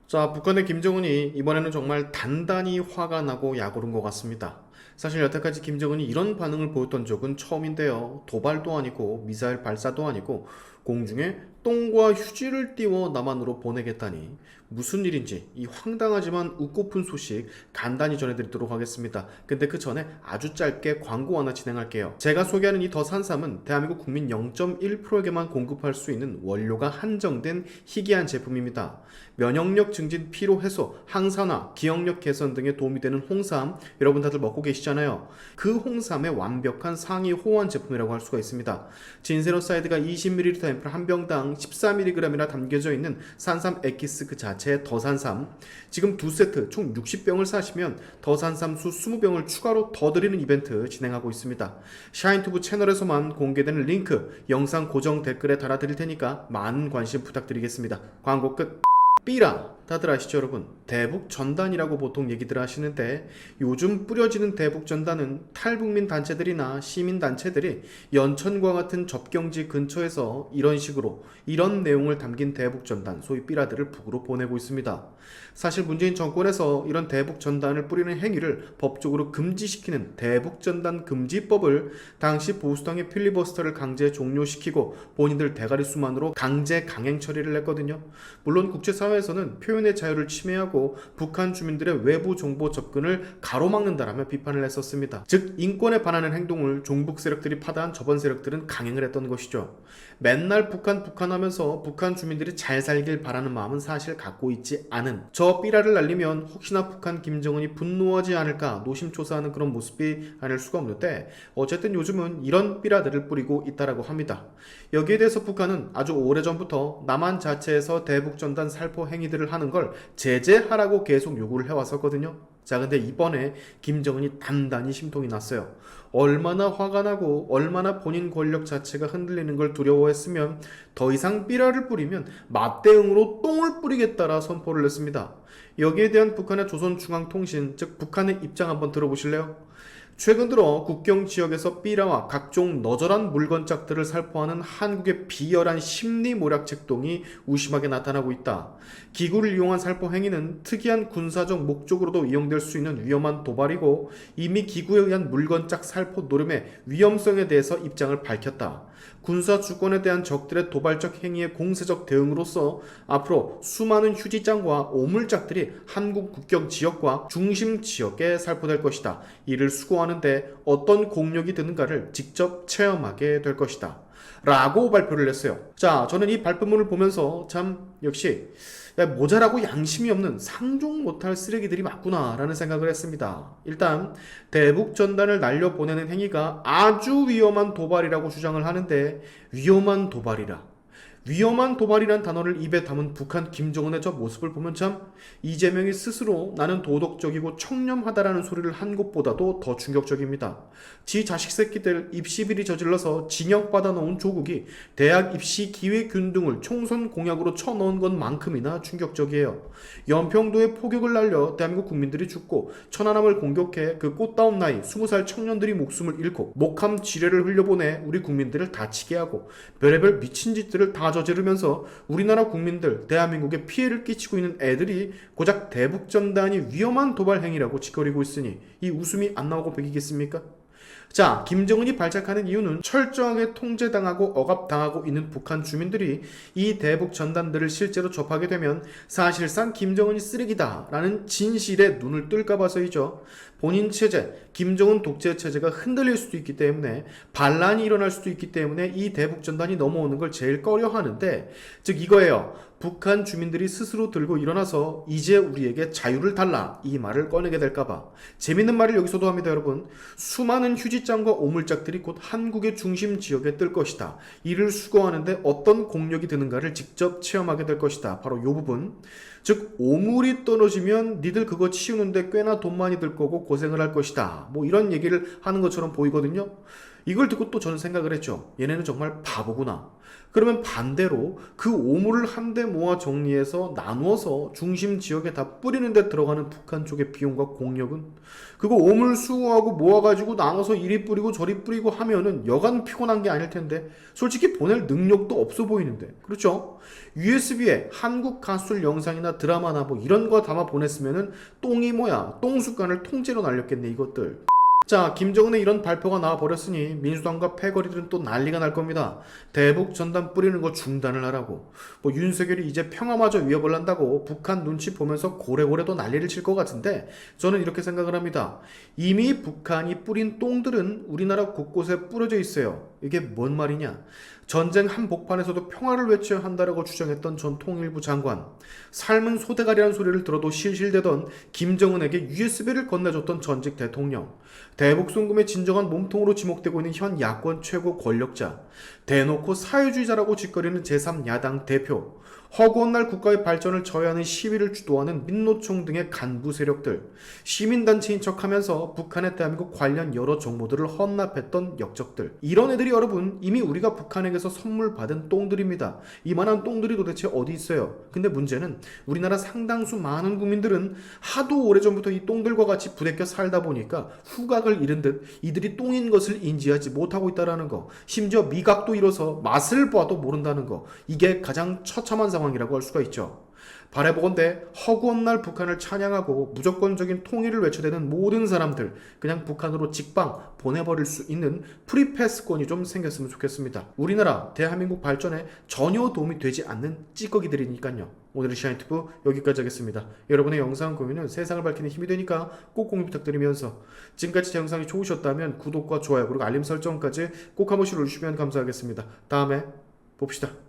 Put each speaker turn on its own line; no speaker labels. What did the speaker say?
자, 북한의 김정은이 이번에는 정말 단단히 화가 나고 약오른 것 같습니다. 사실 여태까지 김정은이 이런 반응을 보였던 적은 처음인데요. 도발도 아니고 미사일 발사도 아니고 공중에 똥과 휴지를 띄워 남한으로 보내겠다니 무슨 일인지 이 황당하지만 웃고픈 소식 간단히 전해드리도록 하겠습니다. 근데 그 전에 아주 짧게 광고 하나 진행할게요. 제가 소개하는 이 더산삼은 대한민국 국민 0.1%에게만 공급할 수 있는 원료가 한정된 희귀한 제품입니다. 면역력 증진, 피로 해소, 항산화, 기억력 개선 등에 도움이 되는 홍삼, 여러분 다들 먹고 계시잖아요. 그 홍삼의 완벽한 상위 호환 제품이라고 할 수가 있습니다. 진세로사이드가 20ml 앰플 한 병당 14mg이나 담겨져 있는 산삼 엑기스 그 자체의 더산삼, 지금 두 세트 총 60병을 사시면 더산삼수 20병을 추가로 더 드리는 이벤트 진행하고 있습니다. 샤인투브 채널에서만 공개되는 링크 영상 고정 댓글에 달아드릴 테니까 많은 관심 부탁드리겠습니다. 광고 끝. 삐라 다들 아시죠 여러분? 대북전단이라고 보통 얘기들 하시는데 요즘 뿌려지는 대북전단은 탈북민 단체들이나 시민단체들이 연천과 같은 접경지 근처에서 이런 식으로 이런 내용을 담긴 대북전단 소위 삐라들을 북으로 보내고 있습니다. 사실 문재인 정권에서 이런 대북전단을 뿌리는 행위를 법적으로 금지시키는 대북전단 금지법을 당시 보수당의 필리버스터를 강제 종료시키고 본인들 대가리 수만으로 강제 강행 처리를 했거든요. 물론 국제사회에서는 표현의 자유를 침해하고 북한 주민들의 외부 정보 접근을 가로막는다라며 비판을 했었습니다. 즉 인권에 반하는 행동을 종북 세력들이 파다한 저번 세력들은 강행을 했던 것이죠. 맨날 북한 하면서 북한 주민들이 잘 살길 바라는 마음은 사실 갖고 있지 않은 저 삐라를 날리면 혹시나 북한 김정은이 분노하지 않을까 노심초사하는 그런 모습이 아닐 수가 없는데 어쨌든 요즘은 이런 삐라들을 뿌리고 있다라고 합니다. 여기에 대해서 북한은 아주 오래전부터 남한 자체에서 대북전단 살포 행위들을 하는 걸 제재하라고 계속 요구를 해왔었거든요. 자, 근데 이번에 김정은이 단단히 심통이 났어요. 얼마나 화가 나고 얼마나 본인 권력 자체가 흔들리는 걸 두려워했으면 더 이상 삐라를 뿌리면 맞대응으로 똥을 뿌리겠다라 선포를 했습니다. 여기에 대한 북한의 조선중앙통신, 즉 북한의 입장 한번 들어보실래요? 최근 들어 국경 지역에서 삐라와 각종 너절한 물건짝들을 살포하는 한국의 비열한 심리 모략 책동이 우심하게 나타나고 있다. 기구를 이용한 살포 행위는 특이한 군사적 목적으로도 이용될 수 있는 위험한 도발이고 이미 기구에 의한 물건짝 살포 노름의 위험성에 대해서 입장을 밝혔다. 군사 주권에 대한 적들의 도발적 행위의 공세적 대응으로서 앞으로 수많은 휴지장과 오물짝들이 한국 국경 지역과 중심 지역에 살포될 것이다. 이를 수거하는데 어떤 공력이 드는가를 직접 체험하게 될 것이다. 라고 발표를 했어요. 자, 저는 이 발표문을 보면서 참 역시 모자라고 양심이 없는 상종 못할 쓰레기들이 맞구나 라는 생각을 했습니다. 일단 대북 전단을 날려보내는 행위가 아주 위험한 도발이라고 주장을 하는데 위험한 도발이란 단어를 입에 담은 북한 김정은의 저 모습을 보면 참 이재명이 스스로 나는 도덕적이고 청렴하다라는 소리를 한 것보다도 더 충격적입니다. 지 자식 새끼들 입시비리 저질러서 징역받아 놓은 조국이 대학 입시 기회 균등을 총선 공약으로 쳐넣은 것만큼이나 충격적이에요. 연평도에 포격을 날려 대한민국 국민들이 죽고 천안함을 공격해 그 꽃다운 나이 20살 청년들이 목숨을 잃고 목함 지뢰를 흘려보내 우리 국민들을 다치게 하고 별의별 미친 짓들을 다 저지르면서 우리나라 국민들, 대한민국에 피해를 끼치고 있는 애들이 고작 대북전단이 위험한 도발 행위라고 짓거리고 있으니 이 웃음이 안 나오고 배기겠습니까? 자, 김정은이 발작하는 이유는 철저하게 통제당하고 억압당하고 있는 북한 주민들이 이 대북 전단들을 실제로 접하게 되면 사실상 김정은이 쓰레기다라는 진실에 눈을 뜰까 봐서이죠. 본인 체제, 김정은 독재 체제가 흔들릴 수도 있기 때문에 반란이 일어날 수도 있기 때문에 이 대북 전단이 넘어오는 걸 제일 꺼려하는데 즉 이거예요. 북한 주민들이 스스로 들고 일어나서 이제 우리에게 자유를 달라 이 말을 꺼내게 될까봐. 재밌는 말을 여기서도 합니다 여러분. 수많은 휴지장과 오물짝들이 곧 한국의 중심 지역에 뜰 것이다. 이를 수거하는데 어떤 공력이 드는가를 직접 체험하게 될 것이다. 바로 이 부분. 즉 오물이 떨어지면 니들 그거 치우는데 꽤나 돈 많이 들 거고 고생을 할 것이다. 뭐 이런 얘기를 하는 것처럼 보이거든요. 이걸 듣고 또 저는 생각을 했죠. 얘네는 정말 바보구나. 그러면 반대로 그 오물을 한데 모아 정리해서 나누어서 중심 지역에 다 뿌리는 데 들어가는 북한 쪽의 비용과 공력은 그거 오물 수거하고 모아가지고 나눠서 이리 뿌리고 저리 뿌리고 하면은 여간 피곤한 게 아닐 텐데 솔직히 보낼 능력도 없어 보이는데 그렇죠? USB에 한국 가sul 영상이나 영화나 드라마나 뭐 이런 거 담아 보냈으면은 똥이 뭐야, 똥수간을 통째로 날렸겠네 이것들. 자, 김정은의 이런 발표가 나와버렸으니 민주당과 패거리들은 또 난리가 날 겁니다. 대북 전단 뿌리는 거 중단을 하라고. 뭐 윤석열이 이제 평화마저 위협을 한다고 북한 눈치 보면서 고래고래도 난리를 칠 것 같은데, 저는 이렇게 생각을 합니다. 이미 북한이 뿌린 똥들은 우리나라 곳곳에 뿌려져 있어요. 이게 뭔 말이냐? 전쟁 한복판에서도 평화를 외쳐야 한다라고 주장했던 전 통일부 장관, 삶은 소대가리라는 소리를 들어도 실실대던 김정은에게 USB를 건네줬던 전직 대통령, 대북 송금의 진정한 몸통으로 지목되고 있는 현 야권 최고 권력자, 대놓고 사회주의자라고 짓거리는 제3야당 대표, 허구한 날 국가의 발전을 저해하는 시위를 주도하는 민노총 등의 간부 세력들, 시민단체인 척하면서 북한의 대한민국 관련 여러 정보들을 헌납했던 역적들, 이런 애들이 여러분 이미 우리가 북한에게서 선물 받은 똥들입니다. 이만한 똥들이 도대체 어디 있어요? 근데 문제는 우리나라 상당수 많은 국민들은 하도 오래전부터 이 똥들과 같이 부대껴 살다 보니까 후각을 잃은 듯 이들이 똥인 것을 인지하지 못하고 있다는 거, 심지어 미각도 잃어서 맛을 봐도 모른다는 거, 이게 가장 처참한 상황이라고 할 수가 있죠. 바라보건대 허구한 날 북한을 찬양하고 무조건적인 통일을 외쳐대는 모든 사람들 그냥 북한으로 직방 보내버릴 수 있는 프리패스권이 좀 생겼으면 좋겠습니다. 우리나라 대한민국 발전에 전혀 도움이 되지 않는 찌꺼기들이니까요. 오늘의 시아인튜브 여기까지 하겠습니다. 여러분의 영상 공유는 세상을 밝히는 힘이 되니까 꼭 공유 부탁드리면서, 지금까지 제 영상이 좋으셨다면 구독과 좋아요 그리고 알림 설정까지 꼭 한 번씩 눌러주시면 감사하겠습니다. 다음에 봅시다.